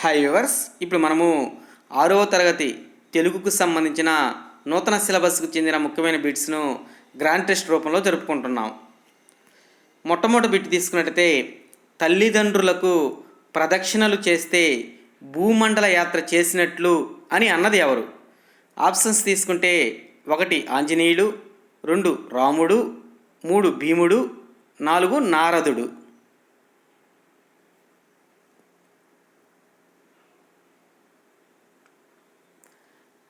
Hi viewers, ఇప్పుడు మనము 6వ తరగతి తెలుగుకు సంబంధించిన నూతన సిలబస్కు చెందిన ముఖ్యమైన బిట్స్ను గ్రాండ్ టెస్ట్ రూపంలో జరుపుకుంటున్నాం. మొట్టమొదటి బిట్ తీసుకున్నట్టయితే, తల్లిదండ్రులకు ప్రదక్షిణలు చేస్తే భూమండల యాత్ర చేసినట్లు అని అన్నది ఎవరు? ఆప్షన్స్ తీసుకుంటే 1 ఆంజనేయుడు, 2 రాముడు, 3 భీముడు, 4 నారదుడు.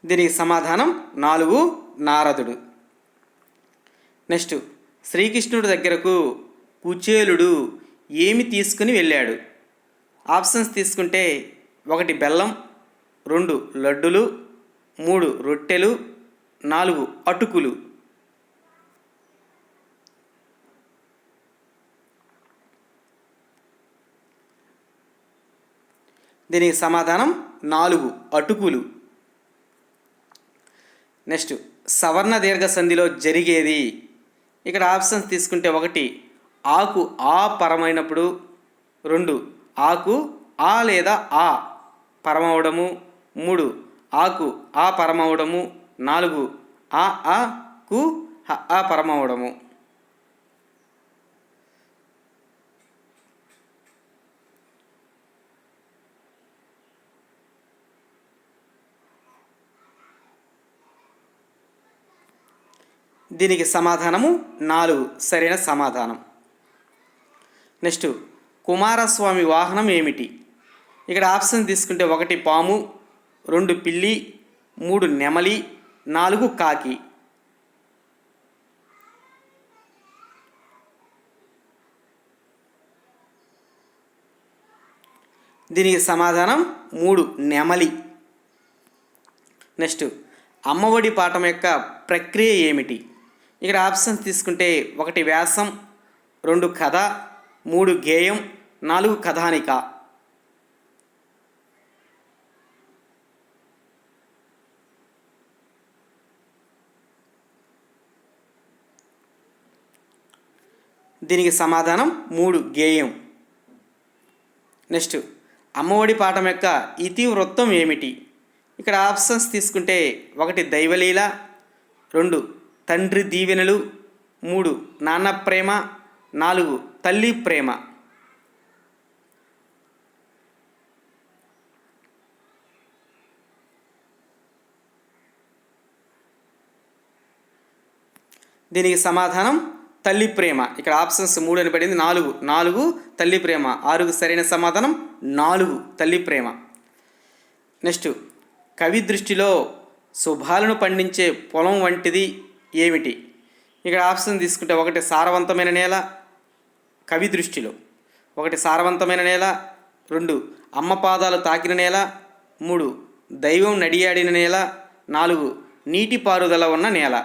దీనికి సమాధానం 4 నారదుడు. నెక్స్ట్, శ్రీకృష్ణుడి దగ్గరకు కుచేలుడు ఏమి తీసుకుని వెళ్ళాడు? ఆప్షన్స్ తీసుకుంటే 1 బెల్లం, 2 లడ్డులు, 3 రొట్టెలు, 4 అటుకులు. దీనికి సమాధానం 4 అటుకులు. నెక్స్ట్, సవర్ణ దీర్ఘ సంధిలో జరిగేది. ఇక్కడ ఆప్షన్స్ తీసుకుంటే 1 ఆకు ఆ పరమైనప్పుడు, 2 ఆకు ఆ లేదా ఆ పరమవడము, 3 ఆకు ఆ పరమవడము, 4 ఆ కు ఆ పరమవడము. దీనికి సమాధానము 4 సరైన సమాధానం. నెక్స్ట్, కుమారస్వామి వాహనం ఏమిటి? ఇక్కడ ఆప్షన్ తీసుకుంటే 1 పాము, 2 పిల్లి, 3 నెమలి, 4 కాకి. దీనికి సమాధానం 3 నెమలి. నెక్స్ట్, అమ్మఒడి పాఠం యొక్క ప్రక్రియ ఏమిటి? ఇక్కడ ఆప్షన్స్ తీసుకుంటే 1 వ్యాసం, 2 కథ, 3 గేయం, 4 కథానిక. దీనికి సమాధానం 3 గేయం. నెక్స్ట్, అమ్మఒడి పాఠం యొక్క ఇతివృత్తం ఏమిటి? ఇక్కడ ఆప్షన్స్ తీసుకుంటే 1 దైవలీల, 2 తండ్రి దీవెనలు, 3 నాన్న ప్రేమ, 4 తల్లి ప్రేమ. దీనికి సమాధానం తల్లి ప్రేమ. ఇక్కడ ఆప్షన్స్ 3 అని పడింది, 4 తల్లి ప్రేమ. 6కు సరైన సమాధానం 4 తల్లి ప్రేమ. నెక్స్ట్, కవి దృష్టిలో శుభాలను పండించే పొలం వంటిది ఏమిటి? ఇక్కడ ఆప్షన్ తీసుకుంటే 1 సారవంతమైన నేల, కవి దృష్టిలో 1 సారవంతమైన నేల, 2 అమ్మ పాదాలు తాకిన నేల, 3 దైవం నడియాడిన నేల, 4 నీటిపారుదల ఉన్న నేల.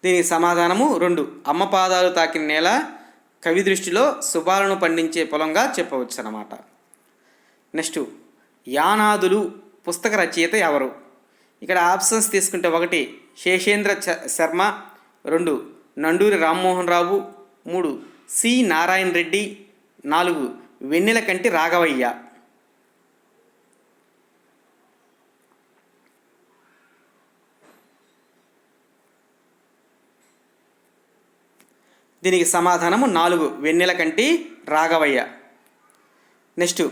దీనికి సమాధానము 2 అమ్మ పాదాలు తాకిన నేల కవి దృష్టిలో శుభాలను పండించే పొలంగా చెప్పవచ్చు అన్నమాట. నెక్స్ట్, యానాదులు పుస్తక రచయిత ఎవరు? ఇక్కడ ఆప్షన్స్ తీసుకుంటే 1 శేషేంద్ర శర్మ, 2 నండూరి రామ్మోహన్ రావు, 3 సి నారాయణ రెడ్డి, 4 వెన్నెలకంటి రాఘవయ్య. దీనికి సమాధానము 4 వెన్నెలకంటి రాఘవయ్య. నెక్స్ట్,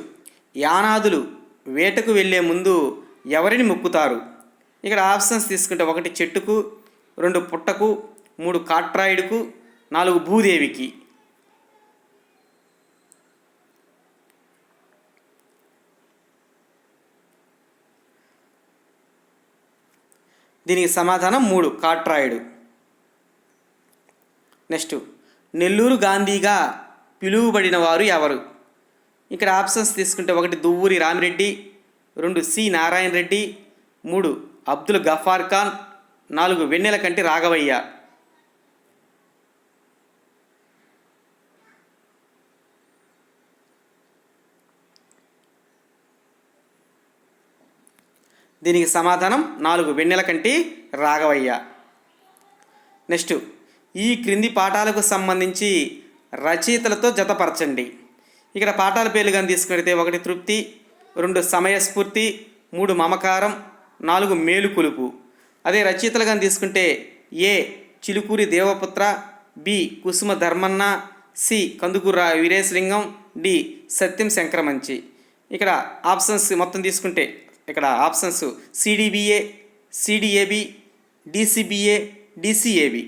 యానాదులు వేటకు వెళ్ళే ముందు ఎవరిని మొక్కుతారు? ఇక్కడ ఆప్షన్స్ తీసుకుంటే 1 చెట్టుకు, 2 పుట్టకు, 3 కాట్రాయుడుకు, 4 భూదేవికి. దీనికి సమాధానం 3 కాట్రాయుడు. నెక్స్ట్, నెల్లూరు గాంధీగా పిలువబడిన వారు ఎవరు? ఇక్కడ ఆప్షన్స్ తీసుకుంటే 1 దువ్వూరి రామిరెడ్డి, 2 సి నారాయణ రెడ్డి, 3 అబ్దుల్ గఫార్ ఖాన్, 4 వెన్నెలకంటి రాఘవయ్య. దీనికి సమాధానం 4 వెన్నెలకంటి రాఘవయ్య. నెక్స్ట్ ఈ క్రింది పాఠాలకు సంబంధించి రచయితలతో జతపరచండి. ఇక్కడ పాఠాల పేర్లు కానీ తీసుకుంటే 1 తృప్తి, 2 సమయస్ఫూర్తి, 3 మమకారం, 4 మేలుకొలుపు. అదే రచయితలు కానీ తీసుకుంటే ఏ చిలుకూరి దేవపుత్ర, బి కుసుమ ధర్మన్న, సి కందుకూరు వీరేశలింగం, డి సత్యం శంకరమంచి. ఇక్కడ ఆప్షన్స్ మొత్తం తీసుకుంటే ఇక్కడ ఆప్షన్స్ సిడిబిఏ, సిడిఏబి, డిసిబిఏ, డిసిఏబి.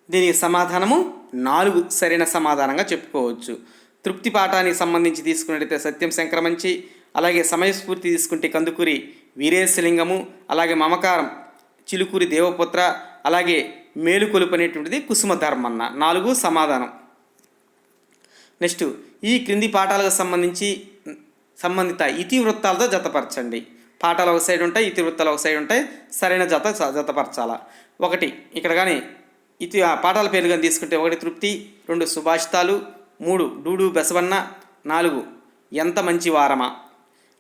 దీనికి సమాధానము 4 సరైన సమాధానంగా చెప్పుకోవచ్చు. తృప్తి పాఠానికి సంబంధించి తీసుకున్నట్లయితే సత్యం శంకరమంచి, అలాగే సమయస్ఫూర్తి తీసుకుంటే కందుకూరి వీరేశలింగము, అలాగే మమకారం చిలుకూరి దేవపుత్ర, అలాగే మేలుకొలుపు అనేటువంటిది కుసుమ ధర్మన్న. 4 సమాధానం. నెక్స్ట్ ఈ క్రింది పాఠాలకు సంబంధిత ఇతివృత్తాలతో జతపరచండి. పాఠాలు ఒక సైడ్ ఉంటాయి, ఇతివృత్తాలు ఒక సైడ్ ఉంటాయి. సరైన జతపరచాలా. 1 ఇక్కడ కానీ పాఠాల పేర్లు కానీ తీసుకుంటే 1 తృప్తి, 2 సుభాషితాలు, 3 డూడు బెసవన్న, 4 ఎంత మంచి వారమా.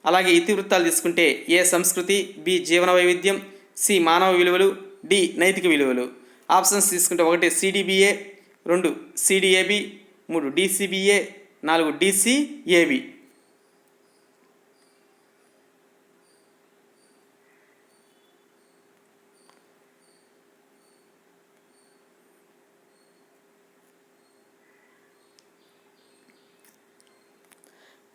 అలాగే ఇతివృత్తాలు తీసుకుంటే ఏ సంస్కృతి, బి జీవన వైవిధ్యం, సి మానవ విలువలు, డి నైతిక విలువలు. ఆప్షన్స్ తీసుకుంటే 1 సిడిబిఏ, 2 సిడిఏబి, 3 డిసిబిఏ, 4 డిసిఏబి.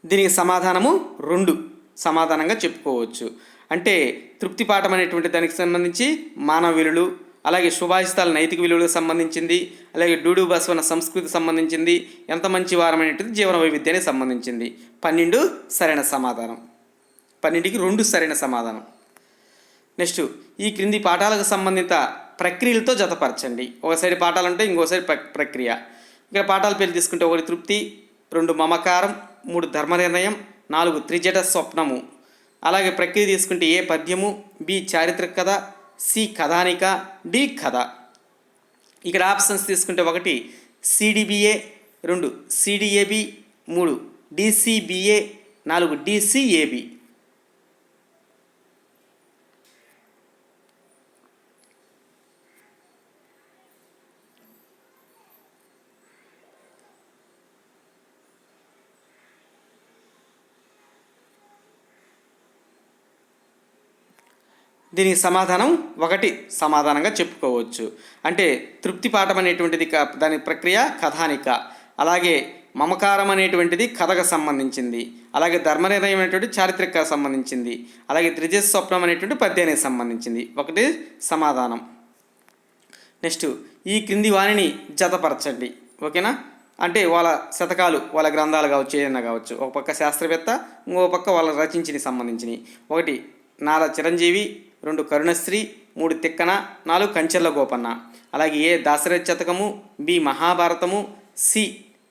దీనికి సమాధానము 2 సమాధానంగా చెప్పుకోవచ్చు. అంటే తృప్తి పాఠం అనేటువంటి దానికి సంబంధించి మానవ విలువలు, అలాగే సుభాషితాల నైతిక విలువలకు సంబంధించింది, అలాగే డూడు బసవన సంస్కృతి సంబంధించింది, ఎంత మంచి వారం అనేటువంటి జీవన వైవిధ్యానికి సంబంధించింది. 12 సరైన సమాధానం. 12కి 2 సరైన సమాధానం. నెక్స్ట్ ఈ క్రింది పాఠాలకు సంబంధిత ప్రక్రియలతో జతపరచండి. ఒక సైడ్ పాఠాలు అంటే ఇంకో సైడ్ ప్రక్రియ. ఇక్కడ పాఠాల పేర్లు తీసుకుంటే 1 తృప్తి, 2 మమకారం, 3 ధర్మ నిర్ణయం, 4 త్రిజట స్వప్నము. అలాగే ప్రక్రియ తీసుకుంటే ఏ పద్యము, బి చారిత్రక కథ, సి కథానిక, డి కథ. ఇక్కడ ఆప్షన్స్ తీసుకుంటే 1 సిడిబిఏ, 2 సిడిఏబి, 3 డిసిబిఏ, 4 డిసిఏబి. దీనికి సమాధానం 1 సమాధానంగా చెప్పుకోవచ్చు. అంటే తృప్తి పాఠం అనేటువంటిది దాని ప్రక్రియ కథానిక, అలాగే మమకారం అనేటువంటిది కథకు సంబంధించింది, అలాగే ధర్మ నిర్ణయం అనేటువంటి చారిత్రక సంబంధించింది, అలాగే త్రిజట స్వప్నం అనేటువంటి పద్యానికి సంబంధించింది. 1 సమాధానం. నెక్స్ట్ ఈ క్రింది వాణిని జతపరచండి. ఓకేనా. అంటే వాళ్ళ శతకాలు, వాళ్ళ గ్రంథాలు కావచ్చు, ఏదైనా కావచ్చు. ఒక పక్క శాస్త్రవేత్త, ఇంకో పక్క వాళ్ళ రచించినవి సంబంధించినవి. 1 నాల చిరంజీవి, 2 కరుణశ్రీ, 3 తిక్కన, 4 కంచెర్ల గోపన్న. అలాగే ఏ దాశరథి శతకము, బి మహాభారతము, సి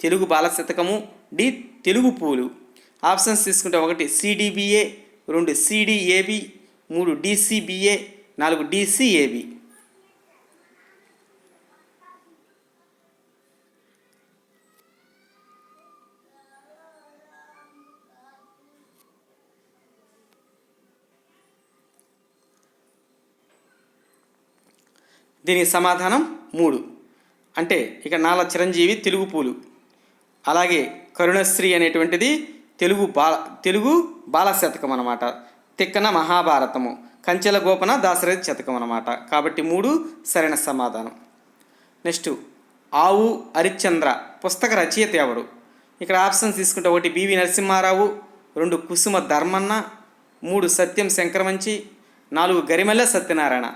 తెలుగు బాల శతకము, డి తెలుగు పూలు. ఆప్షన్స్ తీసుకుంటే 1 సిడిబిఏ, 2 సిడిఏబి, 3 డిసిబిఏ, 4 డిసిఏబి. దీనికి సమాధానం 3. అంటే ఇక నాల చిరంజీవి తెలుగు పూలు, అలాగే కరుణశ్రీ అనేటువంటిది తెలుగు బాల శతకం అన్నమాట, తిక్కన మహాభారతము, కంచెల గోపన దాశరథి శతకం అన్నమాట. కాబట్టి 3 సరైన సమాధానం. నెక్స్ట్ ఆవు హరిశ్చంద్ర పుస్తక రచయిత ఎవరు. ఇక్కడ ఆప్షన్స్ తీసుకుంటే 1 బివి నరసింహారావు, 2 కుసుమ ధర్మన్న, 3 సత్యం శంకరమంచి, 4 గరిమెల్ల సత్యనారాయణ.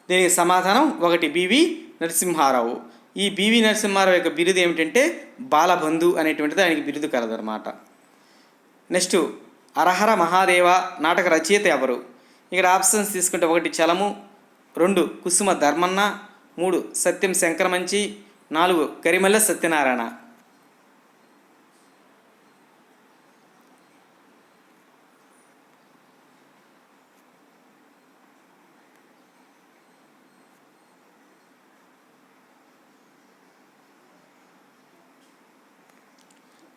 దీనికి సమాధానం 1 బివి నరసింహారావు. ఈ బివి నరసింహారావు యొక్క బిరుదు ఏమిటంటే బాలబంధు అనేటువంటిది ఆయనకి బిరుదు కలదనమాట. నెక్స్ట్ హరహర మహాదేవ నాటక రచయిత ఎవరు. ఇక్కడ ఆప్షన్స్ తీసుకుంటే 1 చలము, 2 కుసుమ ధర్మన్న, 3 సత్యం శంకరమంచి, 4 గరిమెల్ల సత్యనారాయణ.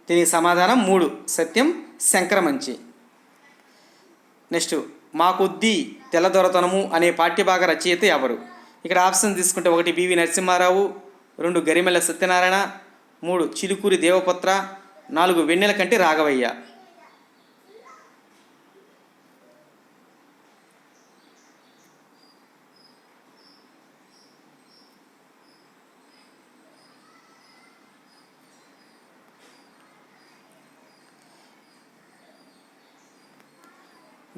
దీనికి సమాధానం 3 సత్యం శంకరమంచి. నెక్స్ట్ మాకొద్దీ తెల్లదొరతనము అనే పాఠ్యభాగ రచయిత ఎవరు? ఇక్కడ ఆప్షన్ తీసుకుంటే 1 పివి నరసింహారావు, 2 గరిమెల్ల సత్యనారాయణ, 3 చిలుకూరి దేవపత్ర, 4 వెన్నెలకంటి రాఘవయ్య.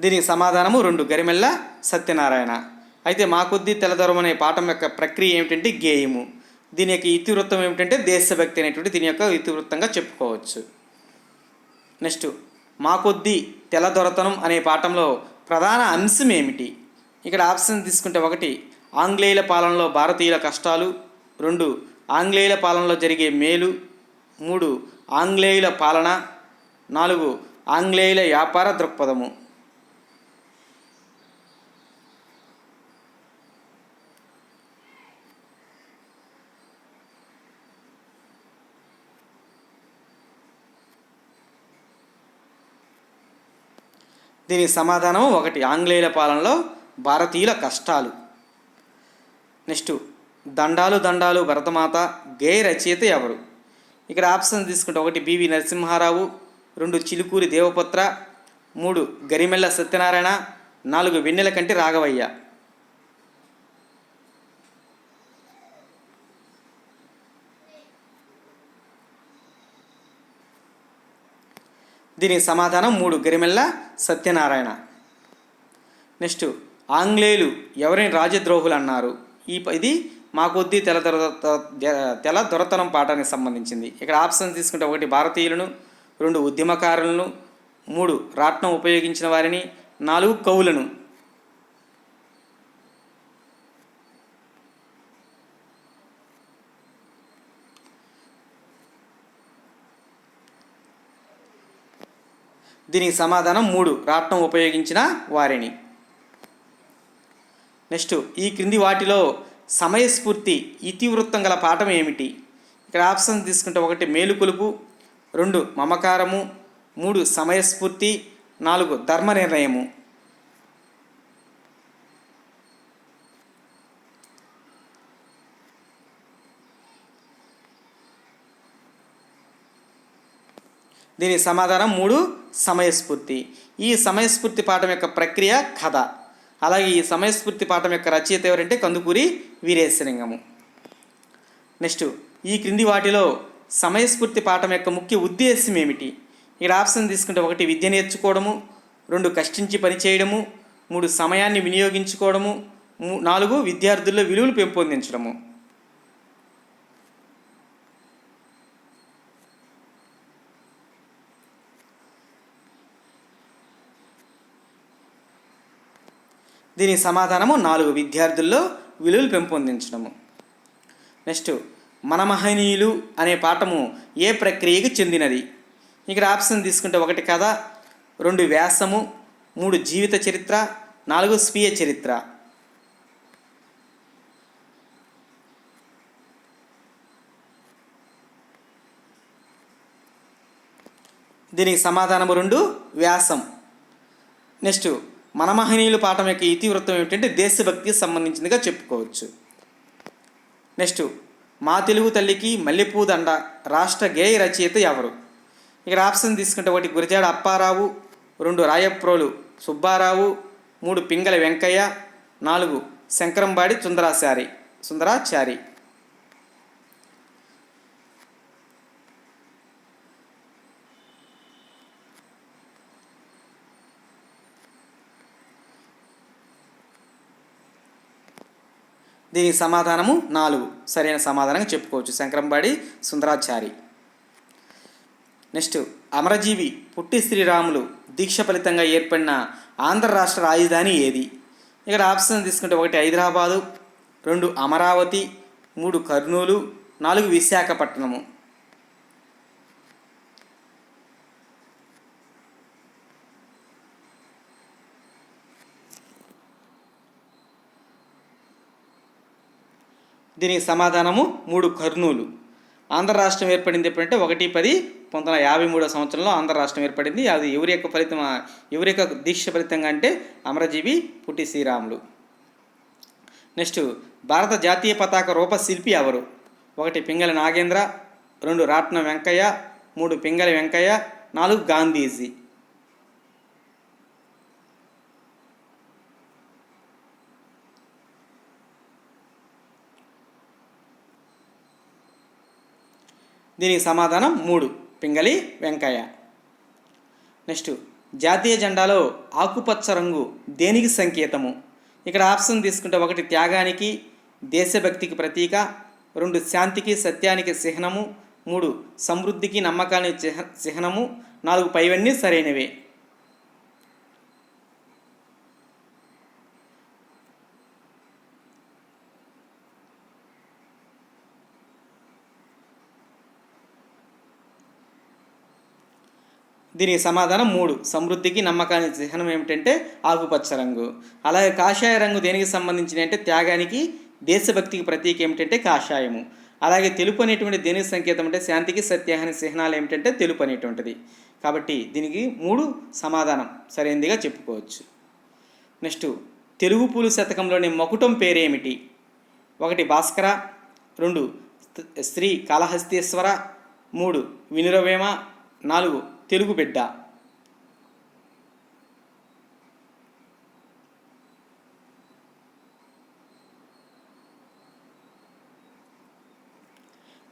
దీనికి సమాధానము 2 గరిమెల్ల సత్యనారాయణ. అయితే మాకొద్దీ తెల్లదొరం అనే పాఠం యొక్క ప్రక్రియ ఏమిటంటే గేయము. దీని యొక్క ఇతివృత్తం ఏమిటంటే దేశభక్తి అనేటువంటి దీని యొక్క ఇతివృత్తంగా చెప్పుకోవచ్చు. నెక్స్ట్ మాకొద్దీ తెల్లదొరతనం అనే పాఠంలో ప్రధాన అంశం ఏమిటి? ఇక్కడ ఆప్షన్ తీసుకుంటే 1 ఆంగ్లేయుల పాలనలో భారతీయుల కష్టాలు, 2 ఆంగ్లేయుల పాలనలో జరిగే మేలు, 3 ఆంగ్లేయుల పాలన, 4 ఆంగ్లేయుల వ్యాపార దృక్పథము. దీనికి సమాధానం 1 ఆంగ్లేయుల పాలనలో భారతీయుల కష్టాలు. నెక్స్ట్ దండాలు దండాలు భరతమాత గేయ రచయిత ఎవరు? ఇక్కడ ఆప్షన్ తీసుకుంటే 1 పివి నరసింహారావు, 2 చిలుకూరి దేవపత్ర, 3 గరిమెల్ల సత్యనారాయణ, 4 వెన్నెలకంటి రాఘవయ్య. దీనికి సమాధానం 3 గరిమెల్ల సత్యనారాయణ. నెక్స్ట్ ఆంగ్లేయులు ఎవరిని రాజద్రోహులు అన్నారు? ఇది మాకొద్దీ తెల్లదొరతనం పాఠానికి సంబంధించింది. ఇక్కడ ఆప్షన్ తీసుకుంటే 1 భారతీయులను, 2 ఉద్యమకారులను, 3 రాట్నం ఉపయోగించిన వారిని, 4 కవులను. దీనికి సమాధానం 3 రాట్నం ఉపయోగించిన వారిని. నెక్స్ట్ ఈ క్రింది వాటిలో సమయస్ఫూర్తి ఇతివృత్తం గల పాఠం ఏమిటి? ఇక్కడ ఆప్షన్ తీసుకుంటే 1 మేలుకొలుపు, 2 మమకారము, 3 సమయస్ఫూర్తి, 4 ధర్మ నిర్ణయము. దీనికి సమాధానం 3 సమయస్ఫూర్తి. ఈ సమయస్ఫూర్తి పాఠం యొక్క ప్రక్రియ కథ. అలాగే ఈ సమయస్ఫూర్తి పాఠం యొక్క రచయిత ఎవరంటే కందుకూరి వీరేశలింగము. నెక్స్ట్ ఈ క్రింది వాటిలో సమయస్ఫూర్తి పాఠం యొక్క ముఖ్య ఉద్దేశం ఏమిటి? ఇక్కడ ఆప్షన్ తీసుకుంటే 1 విద్య నేర్చుకోవడము, 2 కష్టించి పనిచేయడము, 3 సమయాన్ని వినియోగించుకోవడము, 4 విద్యార్థుల్లో విలువలు పెంపొందించడము. దీనికి సమాధానము 4 విద్యార్థుల్లో విలువలు పెంపొందించడము. నెక్స్ట్ మన మహనీయులు అనే పాఠము ఏ ప్రక్రియకు చెందినది? ఇక్కడ ఆప్షన్ తీసుకుంటే 1 కథ, 2 వ్యాసము, 3 జీవిత చరిత్ర, 4 స్వీయ చరిత్ర. దీనికి సమాధానము 2 వ్యాసం. నెక్స్ట్ మన మహనీయులు పాఠం యొక్క ఇతివృత్తం ఏమిటంటే దేశభక్తికి సంబంధించిందిగా చెప్పుకోవచ్చు. నెక్స్ట్ మా తెలుగు తల్లికి మల్లెపూ దండ రాష్ట్ర గేయ రచయిత ఎవరు? ఇక్కడ ఆప్షన్ తీసుకుంటే 1 గురజాడ అప్పారావు, 2 రాయప్రోలు సుబ్బారావు, 3 పింగళ వెంకయ్య, 4 శంకరంబాడి సుందరాచారి. దీనికి సమాధానము 4 సరైన సమాధానంగా చెప్పుకోవచ్చు, శంకరంబాడి సుందరాచారి. నెక్స్ట్ అమరజీవి పుట్టి శ్రీరాములు దీక్ష ఫలితంగా ఏర్పడిన ఆంధ్ర రాష్ట్ర రాజధాని ఏది? ఇక్కడ ఆప్షన్ తీసుకుంటే 1 హైదరాబాదు, 2 అమరావతి, 3 కర్నూలు, 4 విశాఖపట్నము. దీనికి సమాధానము 3 కర్నూలు. ఆంధ్ర రాష్ట్రం ఏర్పడింది ఎప్పుడంటే 1/10/1953 సంవత్సరంలో ఆంధ్ర రాష్ట్రం ఏర్పడింది. అది ఎవరి యొక్క ఫలితం, ఎవరి యొక్క దీక్ష ఫలితంగా అంటే అమరజీవి పుట్టి శ్రీరాములు. నెక్స్ట్, భారత జాతీయ పతాక రూపశిల్పి ఎవరు? 1 పింగళి నాగేంద్ర, 2 రాట్నం వెంకయ్య, 3 పింగళి వెంకయ్య, 4 గాంధీజీ. దీనికి సమాధానం 3 పింగళి వెంకయ్య. నెక్స్ట్, జాతీయ జెండాలో ఆకుపచ్చ రంగు దేనికి సంకేతము? ఇక్కడ ఆప్షన్ తీసుకుంటే 1 త్యాగానికి, దేశభక్తికి ప్రతీక, 2 శాంతికి సత్యానికి చిహ్నము, 3 సమృద్ధికి నమ్మకానికి చిహ్నము, 4 పైవన్నీ సరైనవే. దీనికి సమాధానం 3 సమృద్ధికి నమ్మకానికి చిహ్నం ఏమిటంటే ఆకుపచ్చ రంగు. అలాగే కాషాయ రంగు దేనికి సంబంధించిన అంటే త్యాగానికి, దేశభక్తికి ప్రతీక ఏమిటంటే కాషాయము. అలాగే తెలుపు అనేటువంటి దేనికి సంకేతం అంటే శాంతికి సత్యానికి చిహ్నాలు ఏమిటంటే తెలుపు అనేటువంటిది. కాబట్టి దీనికి 3 సమాధానం సరైనదిగా చెప్పుకోవచ్చు. నెక్స్ట్, తెలుగు పూలు శతకంలోని మకుటం పేరేమిటి? 1 భాస్కర, 2 శ్రీ కాళహస్తీశ్వర, 3 వినురవేమ, 4 తెలుగు బిడ్డ.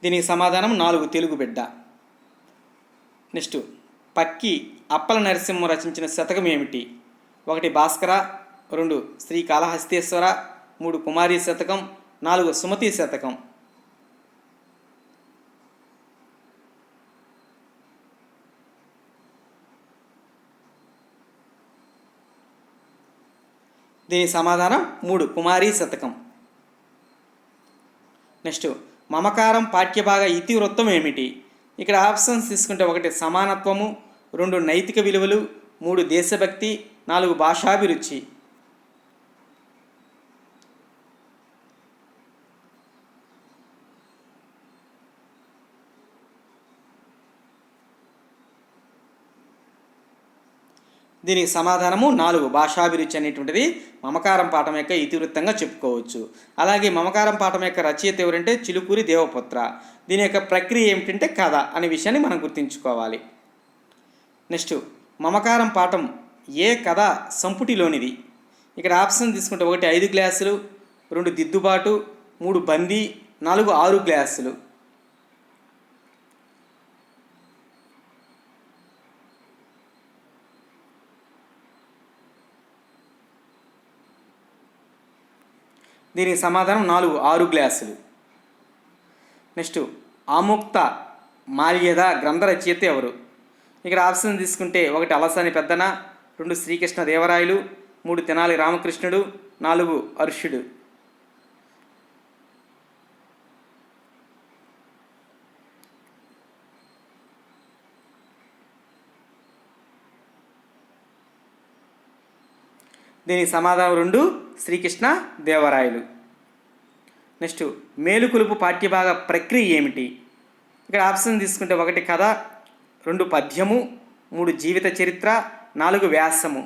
దీనికి సమాధానం 4 తెలుగు బిడ్డ. నెక్స్ట్, పక్కి అప్పల నరసింహ రచించిన శతకం ఏమిటి? 1 భాస్కర, 2 శ్రీ కాళహస్తీశ్వర, 3 కుమారి శతకం, 4 సుమతి శతకం. దీని సమాధానం 3 కుమారి శతకం. నెక్స్ట్, మమకారం పాఠ్యభాగ ఇతివృత్తం ఏమిటి? ఇక్కడ ఆప్షన్స్ తీసుకుంటే 1 సమానత్వము, 2 నైతిక విలువలు, 3 దేశభక్తి, 4 భాషాభిరుచి. దీనికి సమాధానము 4 భాషాభిరుచి అనేటువంటిది మమకారం పాఠం యొక్క ఇతివృత్తంగా చెప్పుకోవచ్చు. అలాగే మమకారం పాఠం యొక్క రచయిత ఎవరంటే చిలుకూరి దేవపుత్ర. దీని యొక్క ప్రక్రియ ఏమిటంటే కథ అనే విషయాన్ని మనం గుర్తుంచుకోవాలి. నెక్స్ట్, మమకారం పాఠం ఏ కథ సంపుటిలోనిది? ఇక్కడ ఆప్షన్ తీసుకుంటే 1 5 గ్లాసులు, 2 దిద్దుబాటు, 3 బందీ, 4 6 గ్లాసులు. దీనికి సమాధానం 4 6 గ్లాసులు. నెక్స్ట్, ఆముక్త మాల్యద గ్రంథ రచయిత ఎవరు? ఇక్కడ ఆప్షన్ తీసుకుంటే 1 అలసాని పెద్దన, 2 శ్రీకృష్ణ దేవరాయలు, 3 తెనాలి రామకృష్ణుడు, 4 అర్షుడు. దీనికి సమాధానం 2 శ్రీకృష్ణ దేవరాయలు. నెక్స్ట్, మేలుకొలుపు పాఠ్యభాగ ప్రక్రియ ఏమిటి? ఇక్కడ ఆప్షన్ తీసుకుంటే 1 కథ, 2 పద్యము, 3 జీవిత చరిత్ర, 4 వ్యాసము.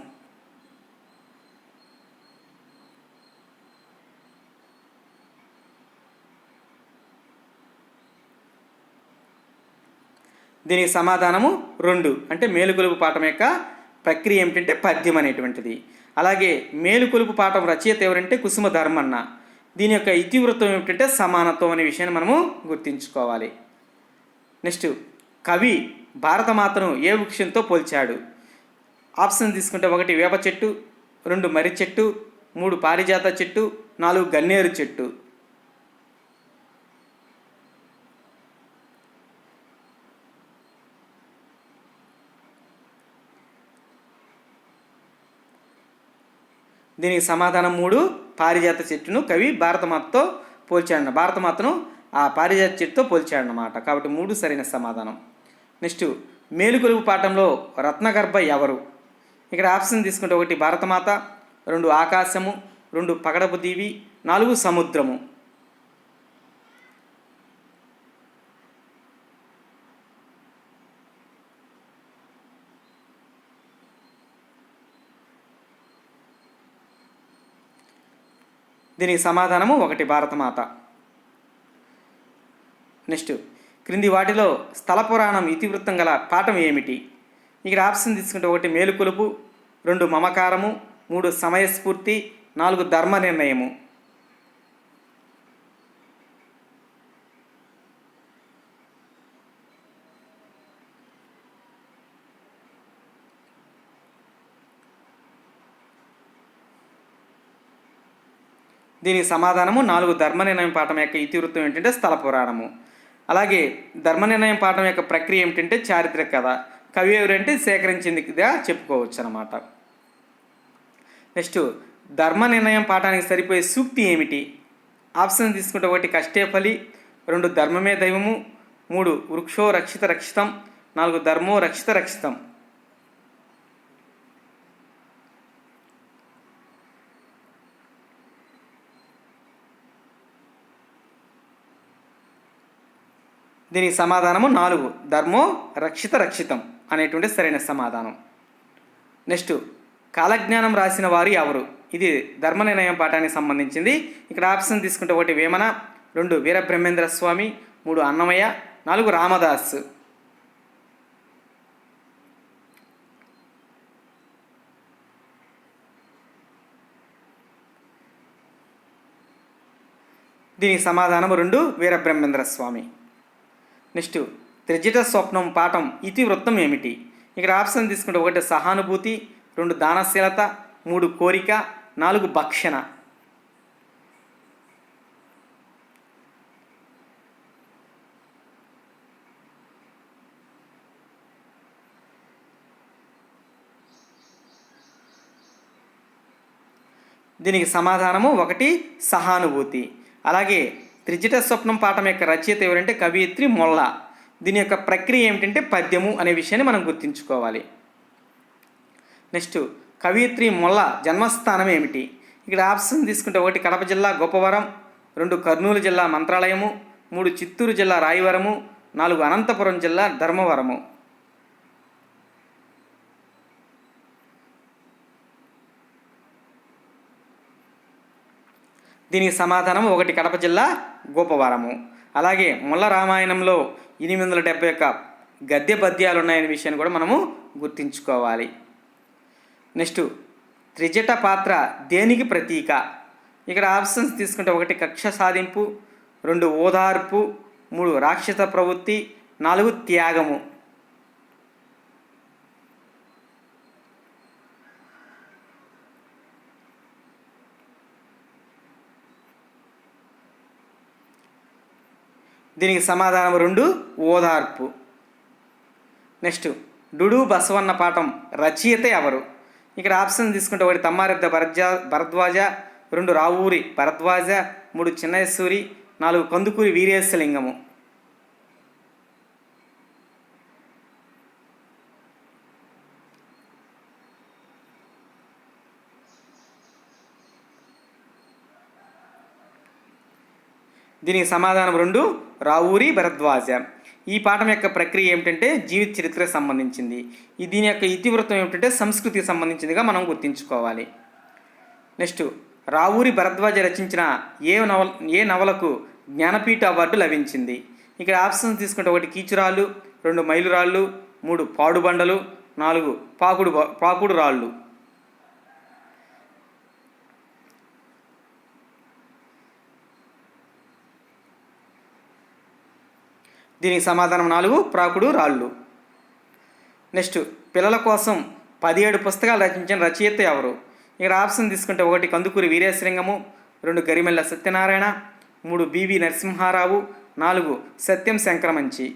దీనికి సమాధానము 2 అంటే మేలుకొలుపు పాఠం యొక్క ప్రక్రియ ఏమిటంటే పద్యం అనేటువంటిది. అలాగే మేలుకొలుపు పాఠం రచయిత ఎవరంటే కుసుమ ధర్మన్న. దీని యొక్క ఇతివృత్తం ఏమిటంటే సమానత్వం అనే విషయాన్ని మనము గుర్తుంచుకోవాలి. నెక్స్ట్, కవి భారతమాతను ఏ వృక్షంతో పోల్చాడు? ఆప్షన్ తీసుకుంటే 1 వేప చెట్టు, 2 మర్రి చెట్టు, 3 పారిజాత చెట్టు, 4 గన్నేరు చెట్టు. దీనికి సమాధానం 3 పారిజాత చెట్టును కవి భారతమాతతో పోల్చాడు. భారతమాతను ఆ పారిజాత చెట్టుతో పోల్చాడనమాట. కాబట్టి 3 సరైన సమాధానం. నెక్స్ట్ మేలుకొలుపు పాఠంలో రత్నగర్భ ఎవరు? ఇక్కడ ఆప్షన్ తీసుకుంటే 1 భారతమాత, 2 ఆకాశము, 2 పగడపు దీవి, 4 సముద్రము. దీనికి సమాధానము 1 భారతమాత. నెక్స్ట్ క్రింది వాటిలో స్థల పురాణం ఇతివృత్తం గల పాఠం ఏమిటి? ఇక్కడ ఆప్షన్ తీసుకుంటే 1 మేలుకొలుపు, 2 మమకారము, 3 సమయస్ఫూర్తి, 4 ధర్మ నిర్ణయము. దీనికి సమాధానము 4 ధర్మ నిర్ణయం పాఠం యొక్క ఇతివృత్తం ఏంటంటే స్థల పురాణము. అలాగే ధర్మ నిర్ణయం పాఠం యొక్క ప్రక్రియ ఏమిటంటే చారిత్రక కథ. కవి ఎవరంటే సేకరించిందిగా చెప్పుకోవచ్చు అన్నమాట. నెక్స్ట్ ధర్మ నిర్ణయం పాఠానికి సరిపోయే సూక్తి ఏమిటి? ఆప్షన్ తీసుకుంటే 1 కష్టే ఫలి, 2 ధర్మమే దైవము, 3 వృక్షో రక్షిత రక్షితం, 4 ధర్మో రక్షిత రక్షితం. దీనికి సమాధానము 4 ధర్మో రక్షిత రక్షితం అనేటువంటి సరైన సమాధానం. నెక్స్ట్ కాలజ్ఞానం రాసిన వారు ఎవరు? ఇది ధర్మ నిర్ణయం పాఠానికి సంబంధించింది. ఇక్కడ ఆప్షన్ తీసుకుంటే 1 వేమన, 2 వీరబ్రహ్మేంద్ర స్వామి, 3 అన్నమయ్య, 4 రామదాస్. దీనికి సమాధానం 2 వీరబ్రహ్మేంద్ర స్వామి. నెక్స్ట్ త్రిజట స్వప్నం పాఠం ఇతివృత్తం ఏమిటి? ఇక్కడ ఆప్షన్ తీసుకుంటే 1 సహానుభూతి, 2 దానశీలత, 3 కోరిక, 4 భక్షణ. దీనికి సమాధానము 1 సహానుభూతి. అలాగే త్రిజట స్వప్నం పాఠం యొక్క రచయిత ఎవరంటే కవయిత్రి మొల్ల. దీని యొక్క ప్రక్రియ ఏమిటంటే పద్యము అనే విషయాన్ని మనం గుర్తుంచుకోవాలి. నెక్స్ట్ కవయిత్రి మొల్ల జన్మస్థానం ఏమిటి? ఇక్కడ ఆప్షన్ తీసుకుంటే 1 కడప జిల్లా గోపవరం, 2 కర్నూలు జిల్లా మంత్రాలయము, 3 చిత్తూరు జిల్లా రాయవరము, 4 అనంతపురం జిల్లా ధర్మవరము. దీనికి సమాధానం 1 కడప జిల్లా గోపవరము. అలాగే మొల్ల రామాయణంలో 871 గద్య పద్యాలు ఉన్నాయనే విషయాన్ని కూడా మనము గుర్తుంచుకోవాలి. నెక్స్ట్ త్రిజట పాత్ర దేనికి ప్రతీక? ఇక్కడ ఆప్షన్స్ తీసుకుంటే 1 కక్ష సాధింపు, 2 ఓదార్పు, 3 రాక్షస ప్రవృత్తి, 4 త్యాగము. దీనికి సమాధానం 2 ఓదార్పు. నెక్స్ట్ డుడు బసవన్న పాఠం రచయిత ఎవరు? ఇక్కడ ఆప్షన్ తీసుకుంటే 1 తమ్మారెద్ద భరద్వాజ, 2 రావూరి భరద్వాజ, 3 చిన్నయసూరి, 4 కందుకూరి వీరేశలింగము. దీనికి సమాధానం 2 రావూరి భరద్వాజ. ఈ పాఠం యొక్క ప్రక్రియ ఏమిటంటే జీవిత చరిత్రకు సంబంధించింది. దీని యొక్క ఇతివృత్తం ఏమిటంటే సంస్కృతికి సంబంధించిందిగా మనం గుర్తుంచుకోవాలి. నెక్స్ట్ రావూరి భరద్వాజ రచించిన ఏ నవలకు జ్ఞానపీఠ అవార్డు లభించింది? ఇక్కడ ఆప్షన్స్ తీసుకుంటే 1 కీచురాళ్ళు, 2 మైలురాళ్ళు, 3 పాడుబండలు, 4 పాకుడు రాళ్ళు. దీనికి సమాధానం 4 ప్రాకుడు రాళ్ళు. నెక్స్ట్ పిల్లల కోసం 17 పుస్తకాలు రచించిన రచయిత ఎవరు? ఇక్కడ ఆప్షన్ తీసుకుంటే 1 కందుకూరి వీరేశలింగము, 2 గరిమెల్ల సత్యనారాయణ, 3 బివి నరసింహారావు, 4 సత్యం శంకరమంచి.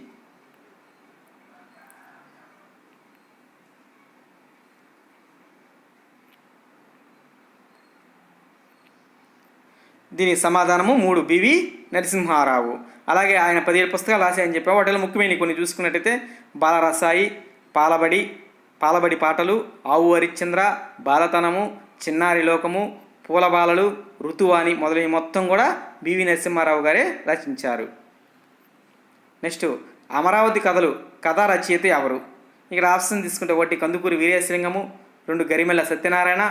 దీనికి సమాధానము 3 బివి నరసింహారావు. అలాగే ఆయన 17 పుస్తకాలు రాశాయని చెప్పారు. వాటిలో ముఖ్యమైన కొన్ని చూసుకున్నట్టయితే బాలరసాయి, పాలబడి పాటలు, ఆవు హరిశ్చంద్ర, బాలతనము, చిన్నారి లోకము, పూలబాలలు, ఋతువాణి మొదలైన మొత్తం కూడా బివి నరసింహారావు గారే రచించారు. నెక్స్ట్ అమరావతి కథలు కథా రచయిత ఎవరు? ఇక్కడ ఆప్షన్ తీసుకుంటే 1 కందుకూరి వీరేశలింగము, 2 గరిమెళ్ళ సత్యనారాయణ,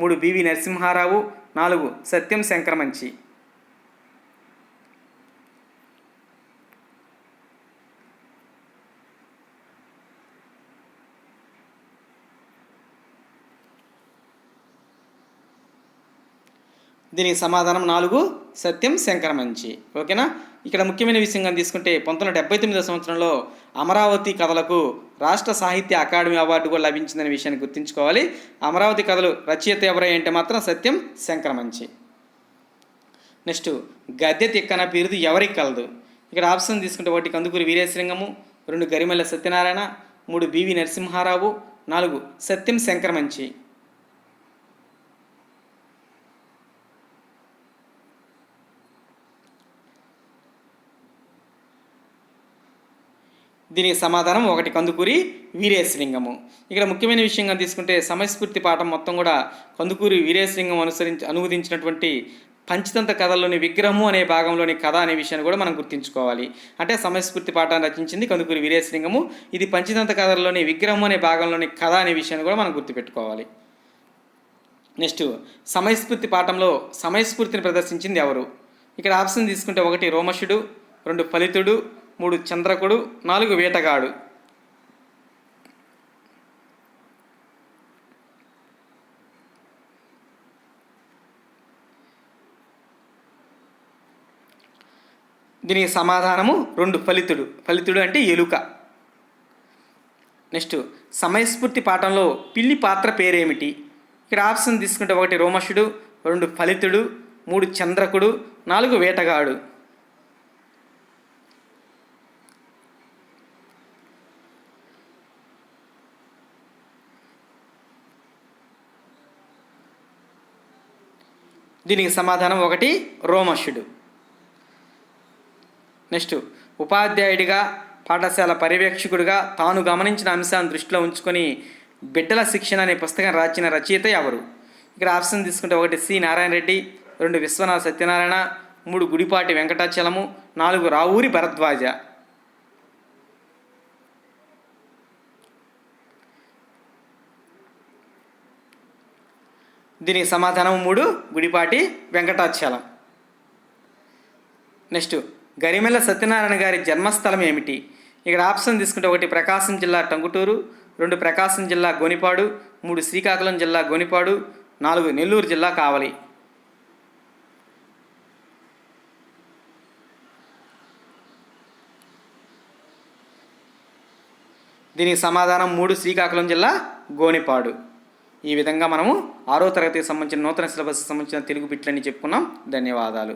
3 బివి నరసింహారావు, 4 సత్యం శంకరమంచి. దీనికి సమాధానం 4 సత్యం శంకరమంచి. ఓకేనా. ఇక్కడ ముఖ్యమైన విషయంగా తీసుకుంటే 1979 సంవత్సరంలో అమరావతి కథలకు రాష్ట్ర సాహిత్య అకాడమీ అవార్డు కూడా లభించిందనే విషయాన్ని గుర్తుంచుకోవాలి. అమరావతి కథలు రచయిత ఎవరై అంటే మాత్రం సత్యం శంకరమంచి. నెక్స్ట్ గద్దె తిక్కన బిరుదు ఎవరికి కలదు? ఇక్కడ ఆప్షన్ తీసుకుంటే 1 కందుకూరి వీరేశలింగము, 2 గరిమెళ్ళ సత్యనారాయణ, 3 బివి నరసింహారావు, 4 సత్యం శంకరమంచి. దీనికి సమాధానం 1 కందుకూరి వీరేశలింగము. ఇక్కడ ముఖ్యమైన విషయంగా తీసుకుంటే సమయస్ఫూర్తి పాఠం మొత్తం కూడా కందుకూరి వీరేశలింగం అనువదించినటువంటి పంచతంత్ర కథల్లోని విగ్రహము అనే భాగంలోని కథ అనే విషయాన్ని కూడా మనం గుర్తుంచుకోవాలి. అంటే సమయస్ఫూర్తి పాఠాన్ని రచించింది కందుకూరి వీరేశలింగము. ఇది పంచతంత్ర కథల్లోని విగ్రహము అనే భాగంలోని కథ అనే విషయాన్ని కూడా మనం గుర్తుపెట్టుకోవాలి. నెక్స్ట్ సమయస్ఫూర్తి పాఠంలో సమయస్ఫూర్తిని ప్రదర్శించింది ఎవరు? ఇక్కడ ఆప్షన్ తీసుకుంటే 1 రోమశుడు, 2 ఫలితుడు, 3 చంద్రకుడు, 4 వేటగాడు. దీనికి సమాధానము 2 ఫలితుడు అంటే ఎలుక. నెక్స్ట్ సమయస్ఫూర్తి పాఠంలో పిల్లి పాత్ర పేరేమిటి? ఇక్కడ ఆప్షన్ తీసుకుంటే 1 రోమశుడు, 2 ఫలితుడు, 3 చంద్రకుడు, 4 వేటగాడు. దీనికి సమాధానం 1 రోమశుడు. నెక్స్ట్ ఉపాధ్యాయుడిగా పాఠశాల పర్యవేక్షకుడిగా తాను గమనించిన అంశాన్ని దృష్టిలో ఉంచుకొని బిడ్డల శిక్షణ అనే పుస్తకం రాసిన రచయిత ఎవరు? ఇక్కడ ఆప్షన్ తీసుకుంటే 1 సి నారాయణ రెడ్డి, 2 విశ్వనాథ సత్యనారాయణ, 3 గుడిపాటి వెంకటాచలము, 4 రావూరి భరద్వాజ. దీనికి సమాధానం 3 గుడిపాటి వెంకటాచలం. నెక్స్ట్ గరిమెళ్ళ సత్యనారాయణ గారి జన్మస్థలం ఏమిటి? ఇక్కడ ఆప్షన్ తీసుకుంటే 1 ప్రకాశం జిల్లా టంగుటూరు, 2 ప్రకాశం జిల్లా గోనిపాడు, 3 శ్రీకాకుళం జిల్లా గోనిపాడు, 4 నెల్లూరు జిల్లా కావలి. దీనికి సమాధానం 3 శ్రీకాకుళం జిల్లా గోనిపాడు. ఈ విధంగా మనము 6వ తరగతికి సంబంధించిన నూతన సిలబస్కి సంబంధించిన తెలుగు బిట్లన్నీ చెప్పుకున్నాం. ధన్యవాదాలు.